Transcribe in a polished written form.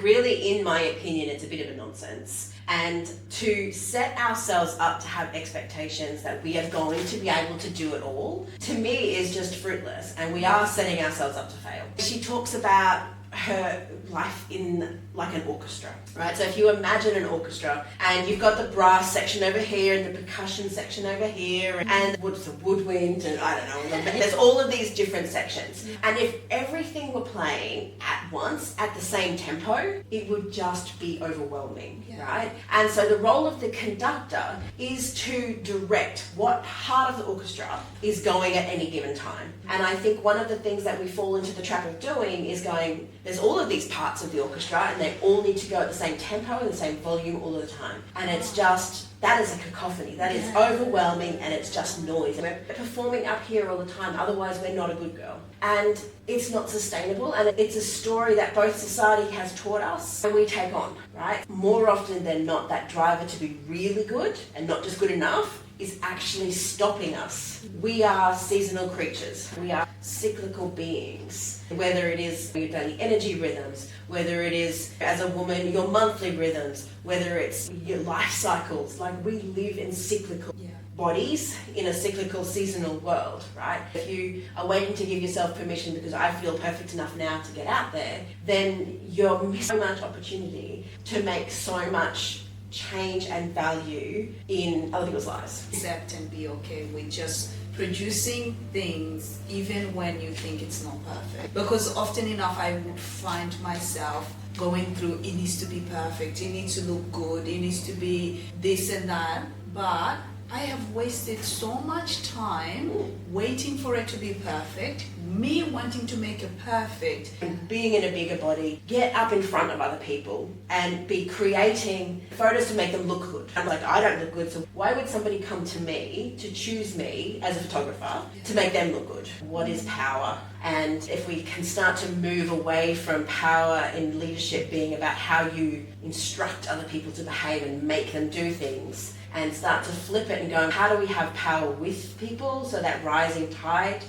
Really, in my opinion, it's a bit of a nonsense. And to set ourselves up to have expectations that we are going to be able to do it all, to me is just fruitless, and we are setting ourselves up to fail. She talks about her life in like an orchestra, right? So if you imagine an orchestra and you've got the brass section over here and the percussion section over here and what's the woodwind and I don't know, there's all of these different sections. And if everything were playing at once at the same tempo, it would just be overwhelming, right? And so the role of the conductor is to direct what part of the orchestra is going at any given time. And I think one of the things that we fall into the trap of doing is going, there's all of these parts of the orchestra and they all need to go at the same tempo and the same volume all of the time. And it's just, that is a cacophony. That is overwhelming and it's just noise. We're performing up here all the time, otherwise we're not a good girl. And it's not sustainable, and it's a story that both society has taught us and we take on, right? More often than not, that driver to be really good and not just good enough is actually stopping us. We are seasonal creatures. We are cyclical beings. Whether it is your daily energy rhythms, whether it is, as a woman, your monthly rhythms, whether it's your life cycles, like we live in cyclical bodies in a cyclical seasonal world, right? If you are waiting to give yourself permission because I feel perfect enough now to get out there, then you're missing so much opportunity to make so much change and value in other people's lives. Accept and be okay with just producing things even when you think it's not perfect. Because often enough I would find myself going through, it needs to be perfect, it needs to look good, it needs to be this and that, but I have wasted so much time waiting for it to be perfect, me wanting to make it perfect. And being in a bigger body, get up in front of other people and be creating photos to make them look good. I'm like, I don't look good, so why would somebody come to me to choose me as a photographer to make them look good? What is power? And if we can start to move away from power in leadership being about how you instruct other people to behave and make them do things, and start to flip it and go, how do we have power with people so that rising tide